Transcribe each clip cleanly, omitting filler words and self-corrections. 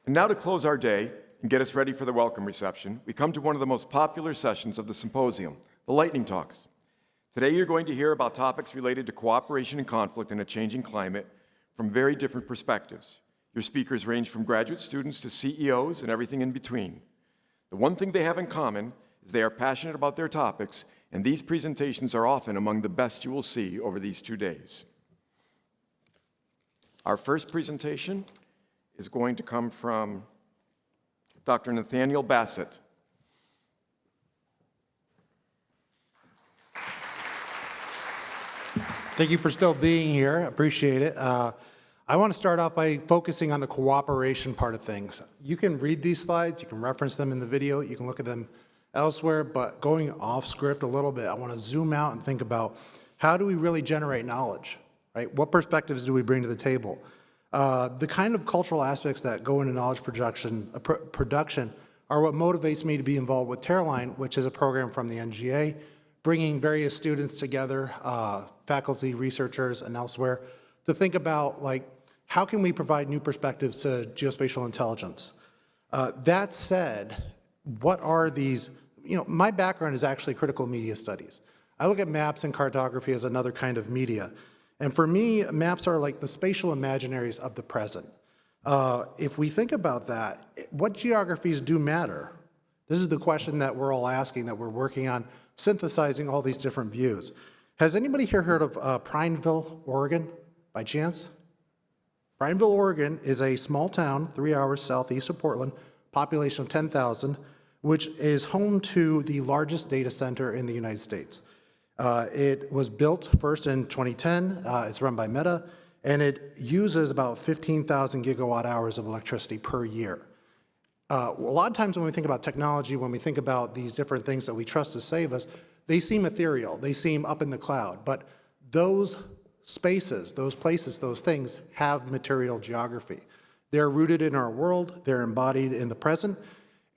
And now to close our day and get us ready for the welcome reception, we come to one of the most popular sessions of the symposium, the lightning talks. Today you're going to hear about topics related to cooperation and conflict in a changing climate from very different perspectives. Your speakers range from graduate students to CEOs and everything in between. The one thing they have in common is they are passionate about their topics, and these presentations are often among the best you will see over these 2 days. Our first presentation is going to come from Dr. Nathanael Bassett. Thank you for still being here. Appreciate it. I want to start off by focusing on the cooperation part of things. You can read these slides, you can reference them in the video, you can look at them elsewhere, but going off script a little bit, I want to zoom out and think about how do we really generate knowledge, right? What perspectives do we bring to the table? The kind of cultural aspects that go into knowledge production are what motivates me to be involved with Tearline, which is a program from the NGA, bringing various students together, faculty, researchers, and elsewhere, to think about how can we provide new perspectives to geospatial intelligence. That said, what are these, my background is actually critical media studies. I look at maps and cartography as another kind of media. And for me, maps are like the spatial imaginaries of the present. If we think about that, what geographies do matter? This is the question that we're all asking, that we're working on, synthesizing all these different views. Has anybody here heard of Prineville, Oregon, by chance? Prineville, Oregon is a small town, 3 hours southeast of Portland, population of 10,000, which is home to the largest data center in the United States. It was built first in 2010, it's run by Meta, and it uses about 15,000 gigawatt hours of electricity per year. A lot of times when we think about technology, when we think about these different things that we trust to save us, they seem ethereal, they seem up in the cloud, but those spaces, those places, those things have material geography. They're rooted in our world, they're embodied in the present,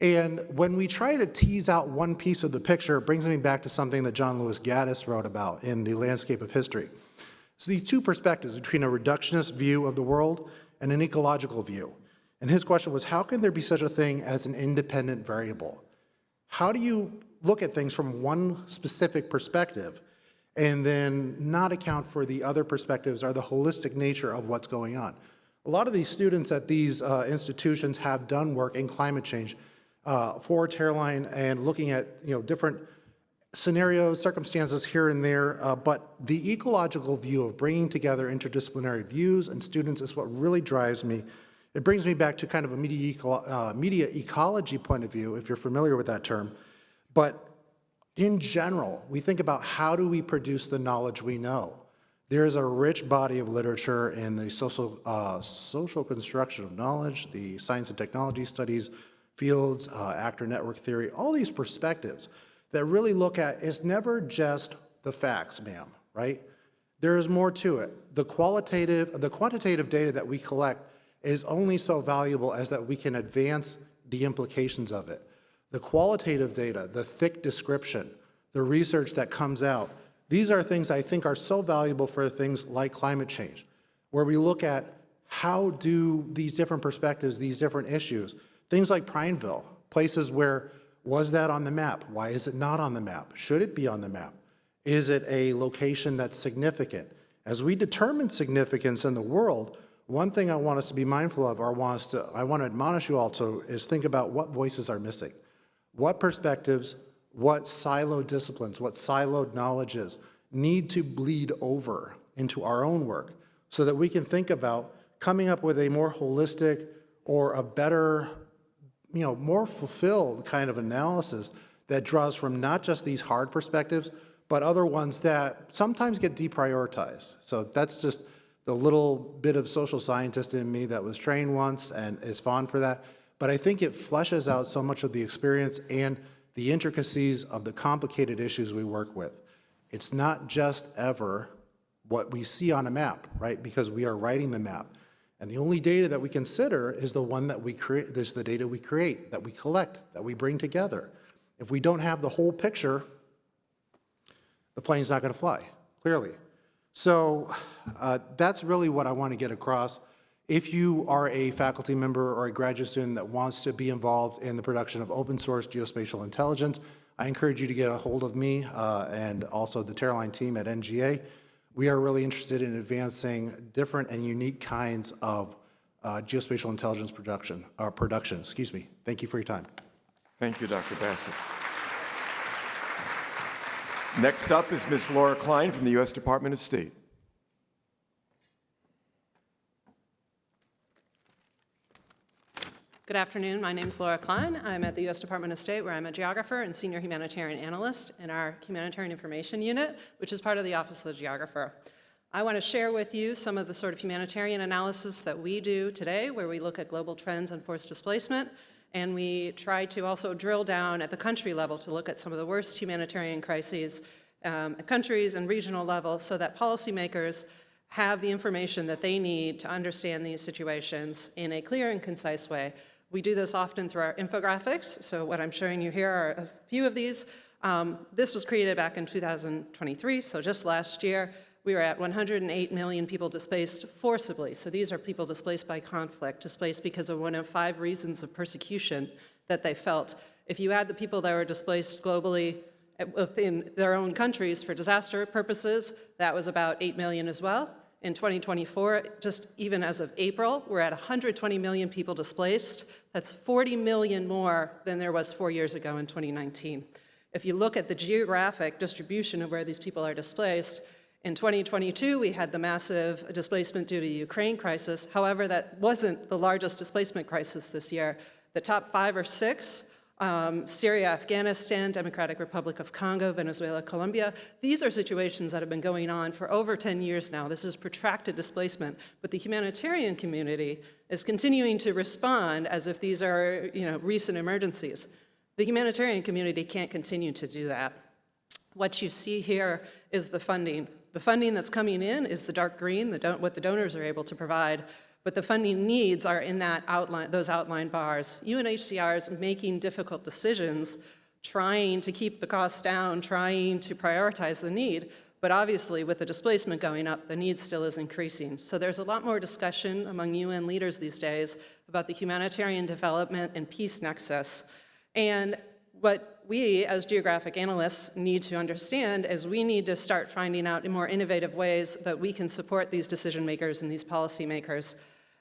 and when we try to tease out one piece of the picture, it brings me back to something that John Lewis Gaddis wrote about in The Landscape of History. It's these two perspectives between a reductionist view of the world and an ecological view. And his question was, how can there be such a thing as an independent variable? How do you look at things from one specific perspective and then not account for the other perspectives or the holistic nature of what's going on? A lot of these students at these institutions have done work in climate change for Tearline and looking at different scenarios, circumstances here and there, but the ecological view of bringing together interdisciplinary views and students is what really drives me. It brings me back to kind of a media ecology point of view, if you're familiar with that term. But in general, we think about how do we produce the knowledge we know. There is a rich body of literature in the social construction of knowledge, the science and technology studies fields, actor network theory, all these perspectives that really look at, it's never just the facts, ma'am, right? There is more to it. The quantitative data that we collect is only so valuable as that we can advance the implications of it. The qualitative data, the thick description, the research that comes out, these are things I think are so valuable for things like climate change, where we look at how do these different perspectives, these different issues, things like Prineville, places where, was that on the map? Why is it not on the map? Should it be on the map? Is it a location that's significant? As we determine significance in the world, one thing I want us to be mindful of, or I want to admonish you all to, is think about what voices are missing. What perspectives, what siloed disciplines, what siloed knowledges need to bleed over into our own work so that we can think about coming up with a more holistic or a better, more fulfilled kind of analysis that draws from not just these hard perspectives, but other ones that sometimes get deprioritized. So that's just the little bit of social scientist in me that was trained once and is fond for that. But I think it fleshes out so much of the experience and the intricacies of the complicated issues we work with. It's not just ever what we see on a map, right? Because we are writing the map. And the only data that we consider is the one that we create, is the data we create, that we collect, that we bring together. If we don't have the whole picture, the plane's not going to fly, clearly. So that's really what I want to get across, If you are a faculty member or a graduate student that wants to be involved in the production of open source geospatial intelligence, I encourage you to get a hold of me and also the Tearline team at NGA. We are really interested in advancing different and unique kinds of geospatial intelligence production. Thank you for your time. Thank you, Dr. Bassett. Next up is Ms. Laura Cline from the U.S. Department of State. Good afternoon. My name is Laura Cline. I'm at the U.S. Department of State, where I'm a geographer and senior humanitarian analyst in our Humanitarian Information Unit, which is part of the Office of the Geographer. I want to share with you some of the sort of humanitarian analysis that we do today, where we look at global trends and forced displacement, and we try to also drill down at the country level to look at some of the worst humanitarian crises at countries and regional levels, so that policymakers have the information that they need to understand these situations in a clear and concise way. We do this often through our infographics, so what I'm showing you here are a few of these. This was created back in 2023, so just last year. We were at 108 million people displaced forcibly. So these are people displaced by conflict, displaced because of one of 5 reasons of persecution that they felt. If you add the people that were displaced globally within their own countries for disaster purposes, that was about 8 million as well. In 2024, just even as of April, we're at 120 million people displaced. That's 40 million more than there was 4 years ago in 2019. If you look at the geographic distribution of where these people are displaced, in 2022, we had the massive displacement due to the Ukraine crisis. However, that wasn't the largest displacement crisis this year. The top 5 or 6, Syria, Afghanistan, Democratic Republic of Congo, Venezuela, Colombia, these are situations that have been going on for over 10 years now. This is protracted displacement, but the humanitarian community is continuing to respond as if these are, recent emergencies. The humanitarian community can't continue to do that. What you see here is the funding. The funding that's coming in is the dark green, what the donors are able to provide, but the funding needs are in that outline, those outlined bars. UNHCR is making difficult decisions, trying to keep the costs down, trying to prioritize the need, but obviously with the displacement going up, the need still is increasing. So there's a lot more discussion among UN leaders these days about the humanitarian development and peace nexus. And what we, as geographic analysts, need to understand is we need to start finding out in more innovative ways that we can support these decision makers and these policy makers.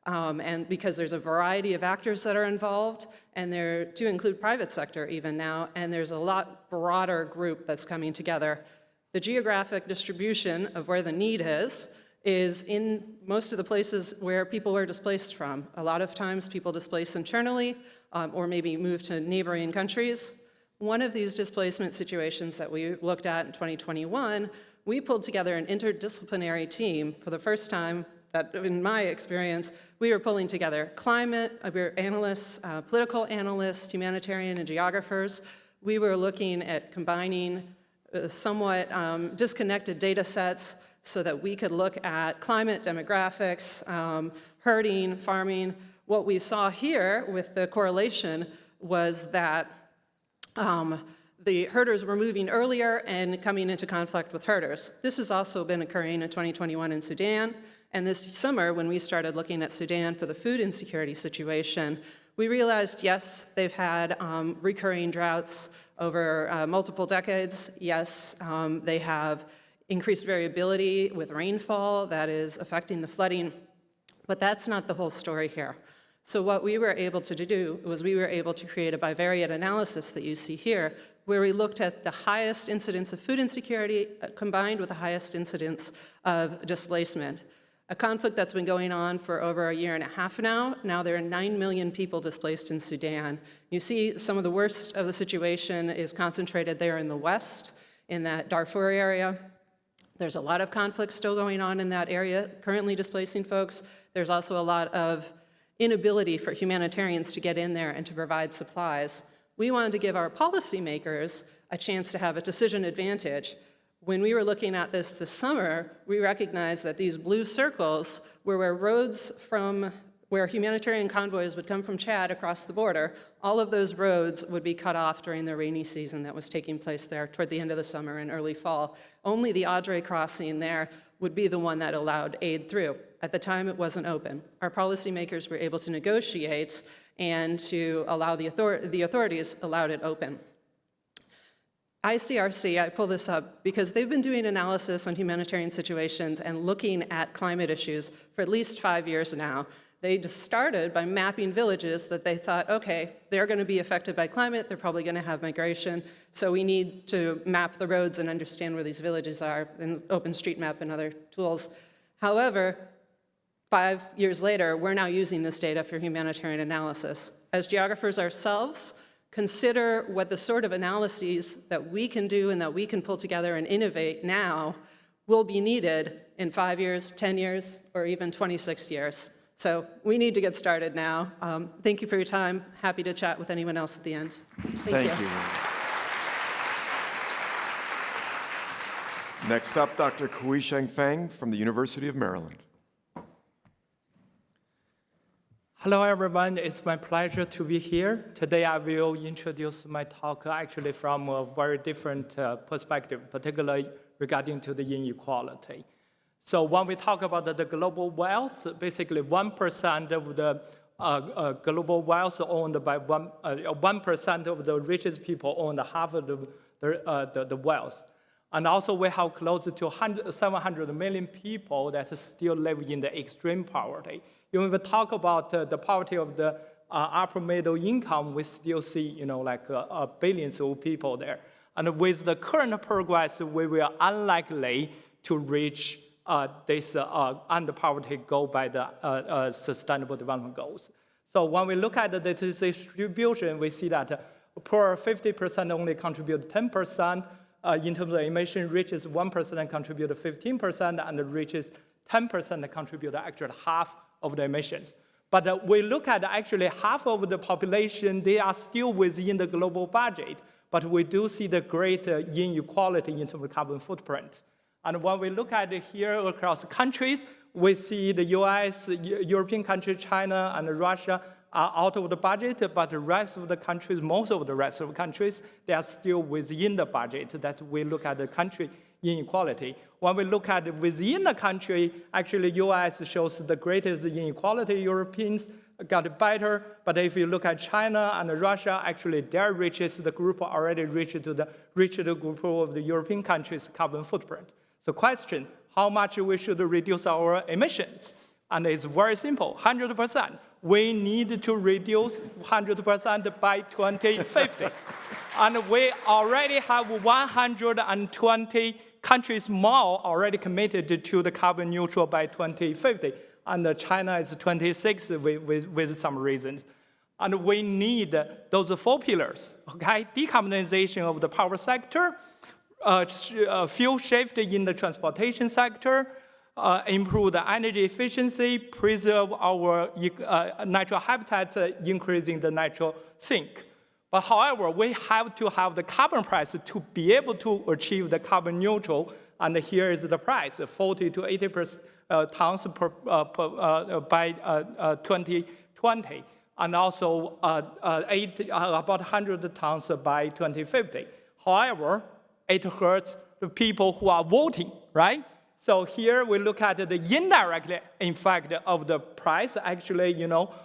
And because there's a variety of actors that are involved, and they're to include private sector even now, and there's a lot broader group that's coming together. The geographic distribution of where the need is in most of the places where people were displaced from. A lot of times people displace internally or maybe move to neighboring countries. One of these displacement situations that we looked at in 2021, we pulled together an interdisciplinary team for the first time that, in my experience, we were pulling together climate, we were analysts, political analysts, humanitarian and geographers. We were looking at combining somewhat disconnected data sets so that we could look at climate, demographics, herding, farming. What we saw here with the correlation was that the herders were moving earlier and coming into conflict with herders. This has also been occurring in 2021 in Sudan. And this summer, when we started looking at Sudan for the food insecurity situation, we realized, yes, they've had recurring droughts over multiple decades. Yes, they have increased variability with rainfall that is affecting the flooding. But that's not the whole story here. So what we were able to do was we were able to create a bivariate analysis that you see here, where we looked at the highest incidence of food insecurity combined with the highest incidence of displacement. A conflict that's been going on for over a year and a half now. Now there are 9 million people displaced in Sudan. You see some of the worst of the situation is concentrated there in the west, in that Darfur area. There's a lot of conflict still going on in that area, currently displacing folks. There's also a lot of inability for humanitarians to get in there and to provide supplies. We wanted to give our policymakers a chance to have a decision advantage. When we were looking at this summer, we recognized that these blue circles were where roads from where humanitarian convoys would come from Chad across the border. All of those roads would be cut off during the rainy season that was taking place there toward the end of the summer and early fall. Only the Adre crossing there would be the one that allowed aid through. At the time, it wasn't open. Our policymakers were able to negotiate and to allow the authorities allowed it open. ICRC, I pull this up because they've been doing analysis on humanitarian situations and looking at climate issues for at least 5 years now. They just started by mapping villages that they thought, okay, they're going to be affected by climate, they're probably going to have migration, so we need to map the roads and understand where these villages are, and OpenStreetMap and other tools. However, 5 years later, we're now using this data for humanitarian analysis. As geographers ourselves, consider what the sort of analyses that we can do and that we can pull together and innovate now will be needed in 5 years, 10 years, or even 26 years. So we need to get started now. Thank you for your time. Happy to chat with anyone else at the end. Thank you. Next up, Dr. Kuishuang Feng from the University of Maryland. Hello, everyone. It's my pleasure to be here. Today, I will introduce my talk actually from a very different perspective, particularly regarding to the inequality. So when we talk about the global wealth, basically 1% of the global wealth owned by 1% of the richest people own half of the wealth. And also we have close to 700 million people that still live in the extreme poverty. When we talk about the poverty of the upper middle income, we still see, billions of people there. And with the current progress, we will unlikely to reach this end poverty goal by the Sustainable Development Goals. So when we look at the distribution, we see that poor 50% only contribute 10%. In terms of emission, riches 1% contribute 15%, and the richest 10% contribute actually half of the emissions. But we look at actually half of the population, they are still within the global budget, but we do see the great inequality in terms of carbon footprint. And when we look at it here across countries, we see the US, European countries, China, and Russia are out of the budget, but the rest of the countries, most of the rest of the countries, they are still within the budget that we look at the country inequality. When we look at within the country, actually US shows the greatest inequality. Europeans got better, but if you look at China and Russia, actually their richest, the group already reached to the group of the European countries' carbon footprint. So question, how much we should reduce our emissions? And it's very simple, 100%. We need to reduce 100% by 2050. And we already have 120 countries more already committed to the carbon neutral by 2050. And China is 26 with some reasons. And we need those 4 pillars, okay? Decarbonization of the power sector, fuel shift in the transportation sector, improve the energy efficiency, preserve our natural habitats, increasing the natural sink. But however, we have to have the carbon price to be able to achieve the carbon neutral, and here is the price, 40 to 80 tons by 2020, and also about 100 tons by 2050. However, it hurts the people who are voting, right? So here we look at the indirect effect of the price. Actually,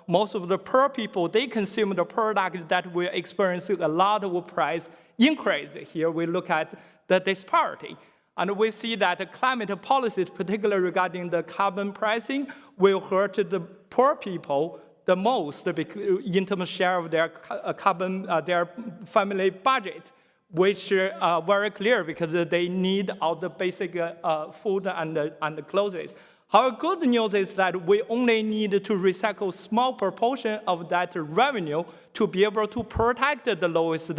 most of the poor people, they consume the product that will experience a lot of price increase. Here we look at the disparity. And we see that the climate policies, particularly regarding the carbon pricing, will hurt the poor people the most in terms of share of their carbon, their family budget, which are very clear because they need all the basic food and the clothes. However, good news is that we only need to recycle small proportion of that revenue to be able to protect the lowest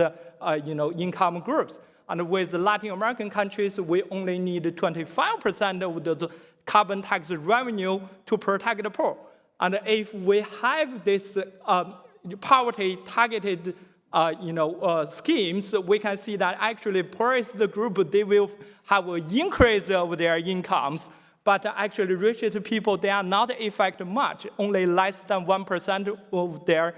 income groups. And with Latin American countries, we only need 25% of the carbon tax revenue to protect the poor. And if we have this poverty-targeted schemes, we can see that actually poorest group, they will have an increase of their incomes, but actually richest people, they are not affected much, only less than 1% of their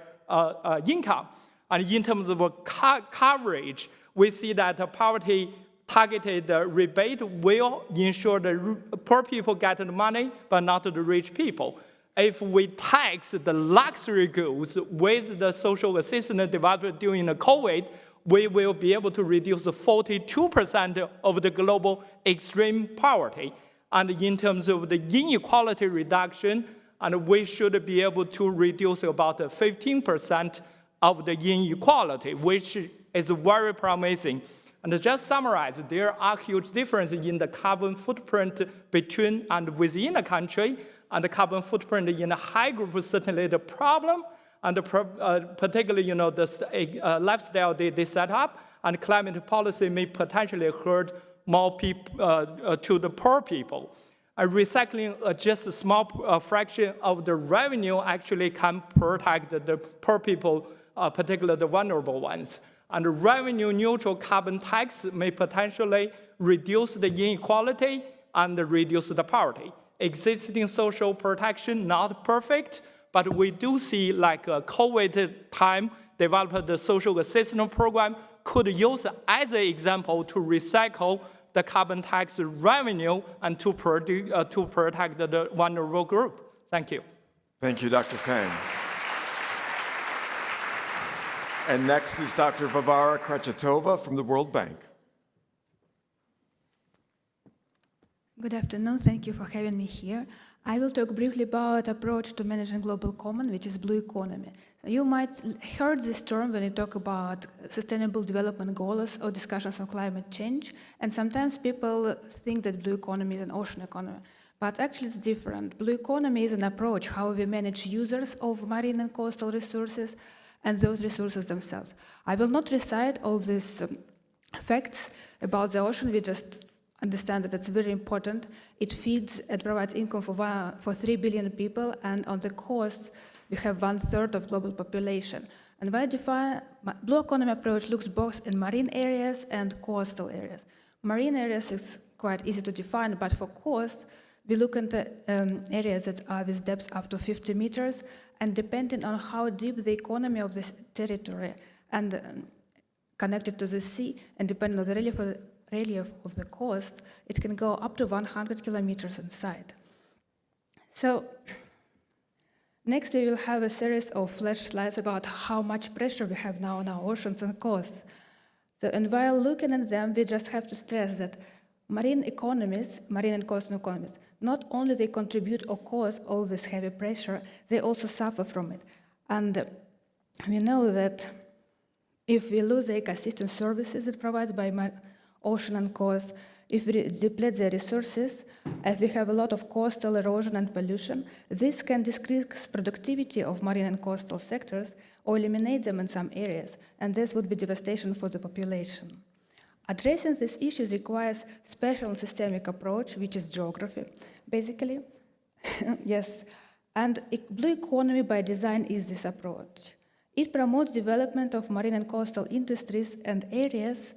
income. And in terms of coverage, we see that poverty targeted rebate will ensure the poor people get the money, but not the rich people. If we tax the luxury goods with the social assistance developed during the COVID, we will be able to reduce 42% of the global extreme poverty. And in terms of the inequality reduction, and we should be able to reduce about 15% of the inequality, which is very promising. And just summarize, there are huge differences in the carbon footprint between and within a country, and the carbon footprint in a high group is certainly the problem, and particularly, the lifestyle they set up, and climate policy may potentially hurt more people to the poor people. And recycling just a small fraction of the revenue actually can protect the poor people, particularly the vulnerable ones. And revenue-neutral carbon tax may potentially reduce the inequality and reduce the poverty. Existing social protection, not perfect, but we do see, like a COVID time, developed the social assistance program could use as an example to recycle the carbon tax revenue and to protect the vulnerable group. Thank you. Thank you, Dr. Feng. And next is Dr. Varvara Krechetova from the World Bank. Good afternoon. Thank you for having me here. I will talk briefly about approach to managing global common, which is blue economy. So you might heard this term when you talk about sustainable development goals or discussions on climate change, and sometimes people think that blue economy is an ocean economy. But actually it's different. Blue economy is an approach how we manage users of marine and coastal resources and those resources themselves. I will not recite all these facts about the ocean. We just understand that it's very important. It feeds and provides income for 3 billion people, and on the coast, we have 1/3 of global population. And by define, blue economy approach looks both in marine areas and coastal areas. Marine areas is quite easy to define, but for coast, we look into areas that are with depths up to 50 meters, and depending on how deep the economy of this territory and connected to the sea, and depending on the relief of the coast, it can go up to 100 kilometers inside. So next we will have a series of flash slides about how much pressure we have now on our oceans and coasts. So, and while looking at them, we just have to stress that marine and coastal economies, not only they contribute or cause all this heavy pressure, they also suffer from it. And we know that if we lose the ecosystem services that provided by ocean and coast, if we deplete their resources, if we have a lot of coastal erosion and pollution, this can decrease productivity of marine and coastal sectors or eliminate them in some areas, and this would be devastation for the population. Addressing these issues requires special and systemic approach, which is geography, basically. Yes, and blue economy by design is this approach. It promotes development of marine and coastal industries and areas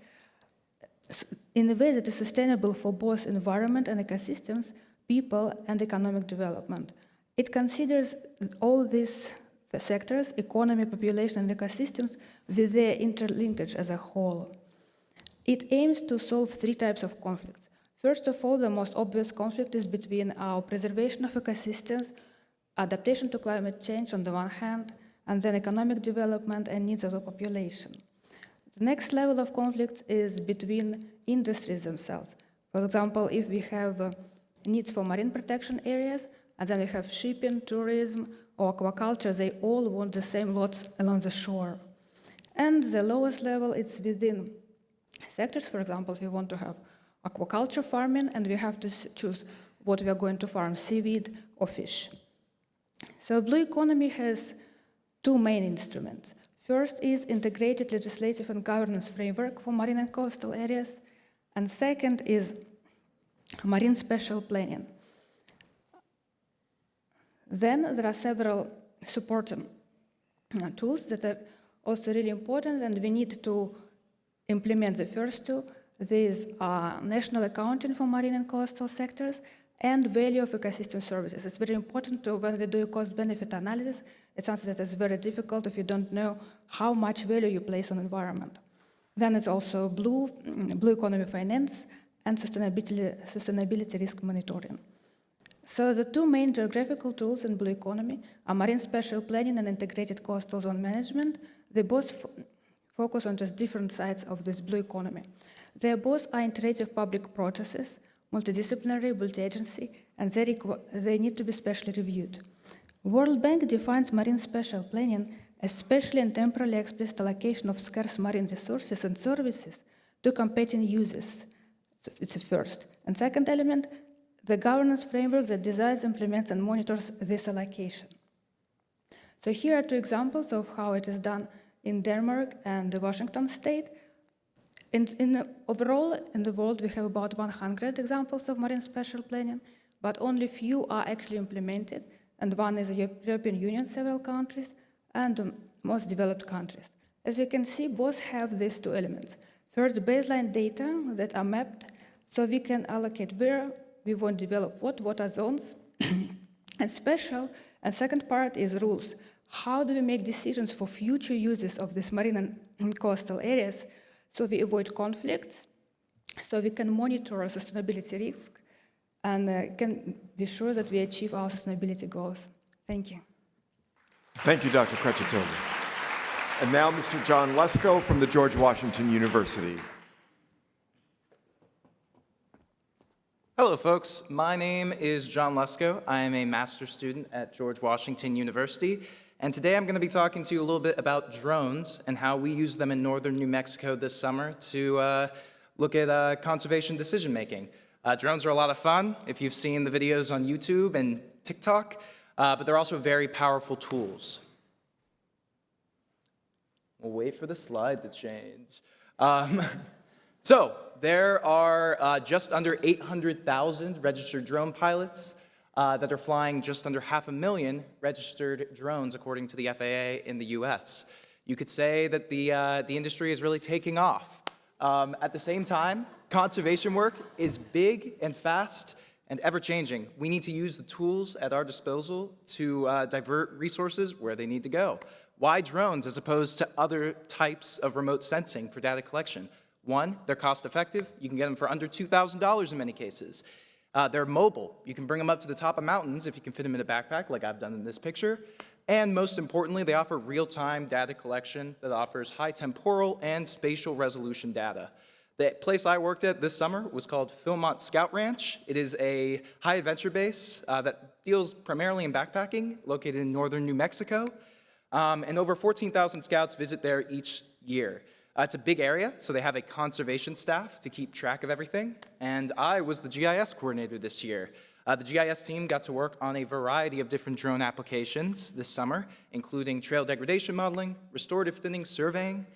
in a way that is sustainable for both environment and ecosystems, people, and economic development. It considers all these sectors, economy, population, and ecosystems, with their interlinkage as a whole. It aims to solve 3 types of conflicts. First of all, the most obvious conflict is between our preservation of ecosystems, adaptation to climate change on the one hand, and then economic development and needs of the population. The next level of conflict is between industries themselves. For example, if we have needs for marine protection areas, and then we have shipping, tourism, or aquaculture, they all want the same lots along the shore. And the lowest level is within sectors. For example, if we want to have aquaculture farming, and we have to choose what we are going to farm, seaweed or fish. So blue economy has 2 main instruments. First is integrated legislative and governance framework for marine and coastal areas, and second is marine spatial planning. Then there are several supporting tools that are also really important, and we need to implement the first 2. These are national accounting for marine and coastal sectors and value of ecosystem services. It's very important to, when we do a cost-benefit analysis, it's something that is very difficult if you don't know how much value you place on environment. Then it's also blue economy finance and sustainability risk monitoring. So the two main geographical tools in blue economy are marine spatial planning and integrated coastal zone management. They both focus on just different sides of this blue economy. They both are iterative public processes, multidisciplinary, multi-agency, and they need to be specially reviewed. World Bank defines marine spatial planning as spatially and temporally explicit allocation of scarce marine resources and services to competing users. So it's the first. And second element, the governance framework that designs, implements, and monitors this allocation. So here are two examples of how it is done in Denmark and the Washington state. Overall, in the world, we have about 100 examples of marine spatial planning, but only few are actually implemented, and one is the European Union, several countries, and the most developed countries. As we can see, both have these two elements. First, baseline data that are mapped, so we can allocate where we want to develop what are zones, and special. And second part is rules. How do we make decisions for future uses of these marine and coastal areas so we avoid conflicts, so we can monitor sustainability risk, and can be sure that we achieve our sustainability goals. Thank you. Thank you, Dr. Krechetova. And now Mr. John Lesko from the George Washington University. Hello, folks. My name is John Lesko. I am a master's student at George Washington University. And today I'm going to be talking to you a little bit about drones and how we use them in northern New Mexico this summer to look at conservation decision-making. Drones are a lot of fun if you've seen the videos on YouTube and TikTok, but they're also very powerful tools. We'll wait for the slide to change. So there are just under 800,000 registered drone pilots that are flying just under 500,000 registered drones, according to the FAA in the US. You could say that the industry is really taking off. At the same time, conservation work is big and fast and ever-changing. We need to use the tools at our disposal to divert resources where they need to go. Why drones as opposed to other types of remote sensing for data collection? One, they're cost-effective. You can get them for under $2,000 in many cases. They're mobile. You can bring them up to the top of mountains if you can fit them in a backpack, like I've done in this picture. And most importantly, they offer real-time data collection that offers high temporal and spatial resolution data. The place I worked at this summer was called Philmont Scout Ranch. It is a high-adventure base that deals primarily in backpacking, located in northern New Mexico. And over 14,000 scouts visit there each year. It's a big area, so they have a conservation staff to keep track of everything. And I was the GIS coordinator this year. The GIS team got to work on a variety of different drone applications this summer, including trail degradation modeling, restorative thinning surveying.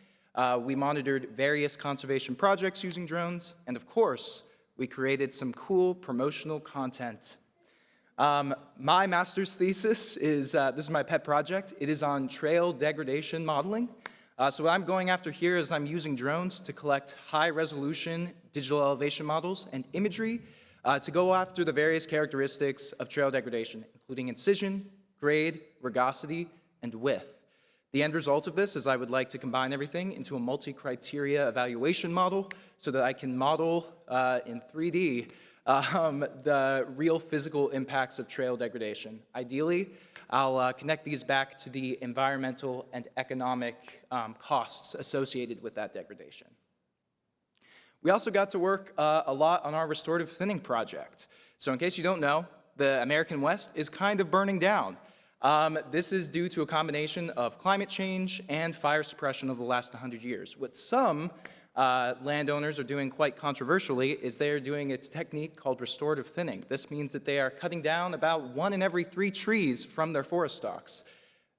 We monitored various conservation projects using drones, and of course, we created some cool promotional content. My master's thesis is, this is my pet project. It is on trail degradation modeling. So what I'm going after here is I'm using drones to collect high-resolution digital elevation models and imagery to go after the various characteristics of trail degradation, including incision, grade, rugosity, and width. The end result of this is I would like to combine everything into a multi-criteria evaluation model so that I can model in 3D the real physical impacts of trail degradation. Ideally, I'll connect these back to the environmental and economic costs associated with that degradation. We also got to work a lot on our restorative thinning project. So in case you don't know, the American West is kind of burning down. This is due to a combination of climate change and fire suppression over the last 100 years. What some landowners are doing quite controversially is they are doing a technique called restorative thinning. This means that they are cutting down about 1 in every 3 trees from their forest stocks.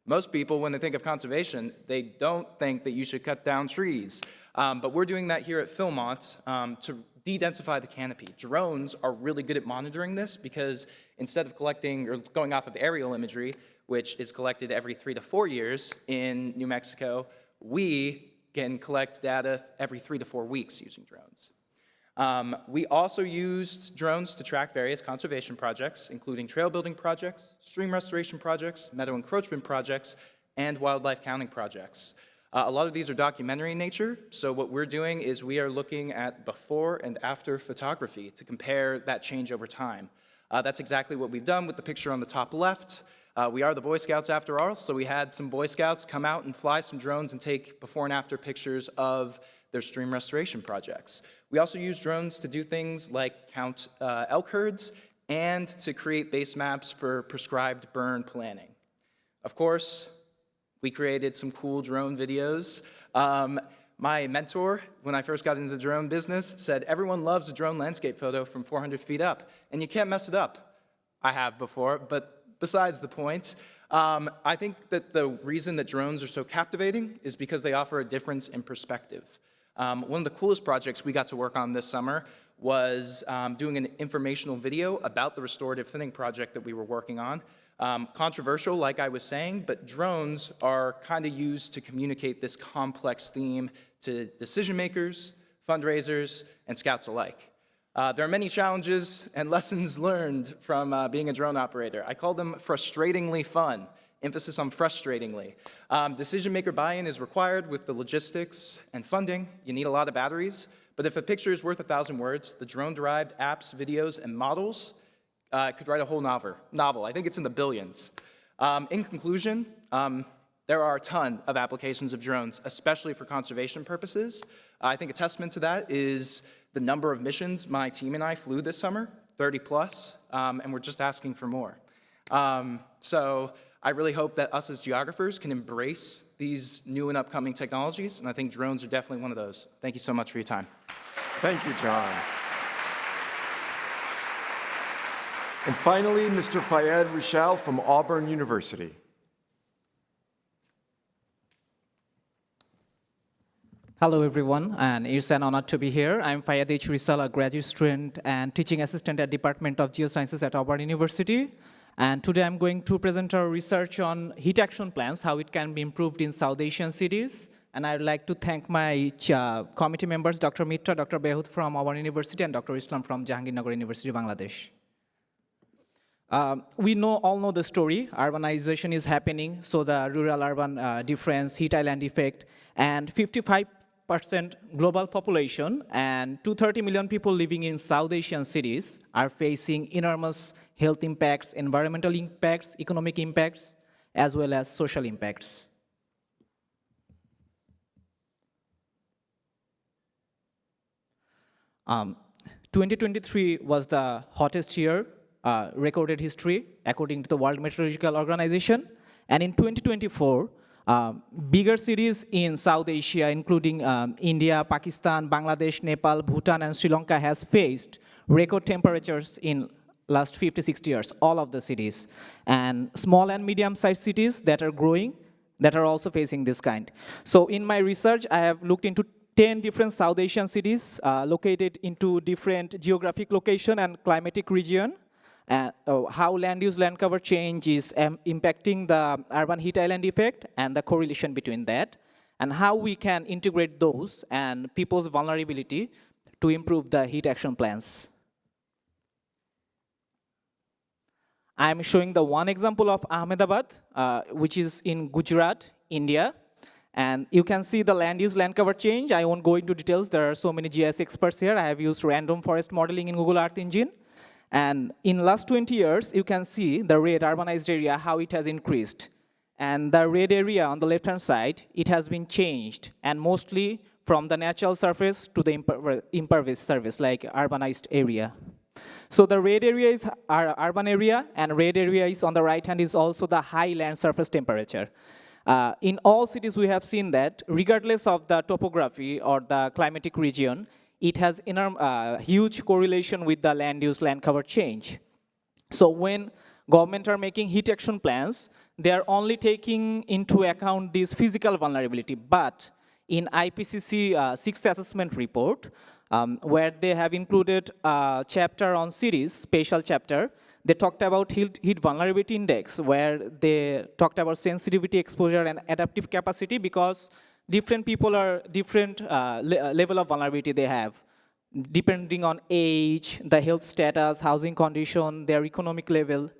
Most people, when they think of conservation, they don't think that you should cut down trees. But we're doing that here at Philmont to de-densify the canopy. Drones are really good at monitoring this because instead of collecting or going off of aerial imagery, which is collected every 3 to 4 years in New Mexico, we can collect data every 3 to 4 weeks using drones. We also used drones to track various conservation projects, including trail building projects, stream restoration projects, meadow encroachment projects, and wildlife counting projects. A lot of these are documentary in nature, so what we're doing is we are looking at before and after photography to compare that change over time. That's exactly what we've done with the picture on the top left. We are the Boy Scouts after all, so we had some Boy Scouts come out and fly some drones and take before and after pictures of their stream restoration projects. We also use drones to do things like count elk herds and to create base maps for prescribed burn planning. Of course, we created some cool drone videos. My mentor, when I first got into the drone business, said everyone loves a drone landscape photo from 400 feet up, and you can't mess it up. I have before, but besides the point, I think that the reason that drones are so captivating is because they offer a difference in perspective. One of the coolest projects we got to work on this summer was doing an informational video about the restorative thinning project that we were working on. Controversial, like I was saying, but drones are kind of used to communicate this complex theme to decision makers, fundraisers, and scouts alike. There are many challenges and lessons learned from being a drone operator. I call them frustratingly fun, emphasis on frustratingly. Decision maker buy-in is required with the logistics and funding. You need a lot of batteries, but if a picture is worth 1,000 words, the drone-derived apps, videos, and models could write a whole novel. I think it's in the billions. In conclusion, there are a ton of applications of drones, especially for conservation purposes. I think a testament to that is the number of missions my team and I flew this summer, 30 plus, and we're just asking for more. So I really hope that us as geographers can embrace these new and upcoming technologies, and I think drones are definitely one of those. Thank you so much for your time. Thank you, John. And finally, Mr. Faiyad Rishal from Auburn University. Hello, everyone, and it's an honor to be here. I'm Faiyad H. Rishal, a graduate student and teaching assistant at Department of Geosciences at Auburn University. And today I'm going to present our research on heat action plans, how it can be improved in South Asian cities. And I'd like to thank my committee members, Dr. Mitra, Dr. Behut from Auburn University, and Dr. Islam from Jahangirnagar University, Bangladesh. We all know the story. Urbanization is happening, so the rural-urban difference, heat island effect, and 55% global population and 230 million people living in South Asian cities are facing enormous health impacts, environmental impacts, economic impacts, as well as social impacts. Um, 2023 was the hottest year recorded history according to the World Meteorological Organization, and in 2024, bigger cities in South Asia, including India, Pakistan, Bangladesh, Nepal, Bhutan, and Sri Lanka has faced record temperatures in last 50-60 years, all of the cities. And small and medium-sized cities that are growing, that are also facing this kind. So in my research, I have looked into 10 different South Asian cities located into different geographic location and climatic region. How land use, land cover change is impacting the urban heat island effect and the correlation between that, and how we can integrate those and people's vulnerability to improve the heat action plans. I'm showing the one example of Ahmedabad, which is in Gujarat, India. And you can see the land use, land cover change. I won't go into details. There are so many GIS experts here. I have used random forest modeling in Google Earth Engine. And in last 20 years, you can see the red urbanized area, how it has increased. And the red area on the left-hand side, it has been changed, and mostly from the natural surface to the impervious surface, like urbanized area. So the red area is our urban area, and red area is on the right hand is also the high land surface temperature. In all cities, we have seen that regardless of the topography or the climatic region, it has huge correlation with the land use, land cover change. So when government are making heat action plans, they are only taking into account this physical vulnerability. But in IPCC 6th assessment report, where they have included a chapter on cities, spatial chapter, they talked about heat vulnerability index, where they talked about sensitivity, exposure, and adaptive capacity, because different people are different level of vulnerability they have, depending on age, the health status, housing condition, their economic level.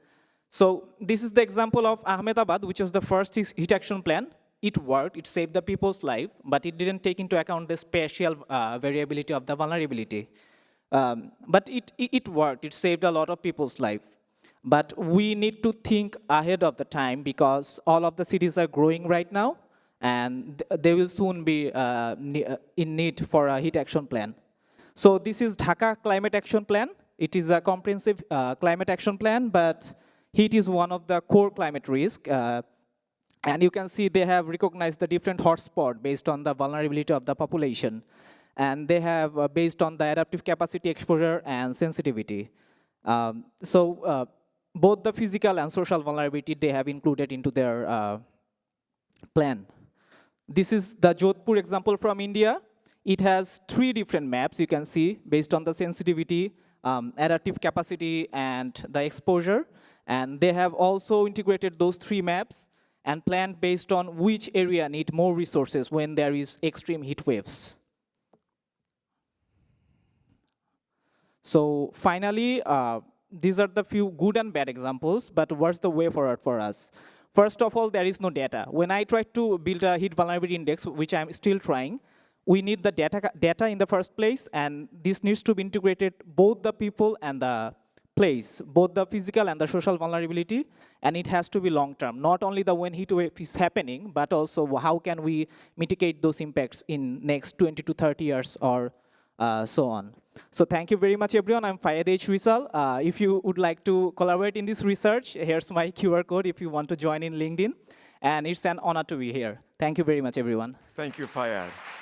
So this is the example of Ahmedabad, which was the first heat action plan. it worked, it saved the people's life, but it didn't take into account the spatial variability of the vulnerability. But it worked, it saved a lot of people's life. But we need to think ahead of the time because all of the cities are growing right now, and they will soon be in need for a heat action plan. So this is Dhaka Climate Action Plan. It is a comprehensive climate action plan, but heat is one of the core climate risks. And you can see they have recognized the different hotspots based on the vulnerability of the population. And they have based on the adaptive capacity, exposure, and sensitivity. Both the physical and social vulnerability they have included into their plan. This is the Jodhpur example from India. It has 3 different maps you can see based on the sensitivity, adaptive capacity, and the exposure. And they have also integrated those 3 maps and planned based on which area need more resources when there is extreme heat waves. So finally, these are the few good and bad examples, but what's the way forward for us? First of all, there is no data. When I tried to build a heat vulnerability index, which I'm still trying, we need the data in the first place, and this needs to be integrated both the people and the place, both the physical and the social vulnerability, and it has to be long-term. Not only the when heat wave is happening, but also how can we mitigate those impacts in next 20 to 30 years or so on. So thank you very much, everyone. I'm Faiyad H. Rishal. If you would like to collaborate in this research, here's my QR code if you want to join in LinkedIn. And it's an honor to be here. Thank you very much, everyone. Thank you, Faiyad.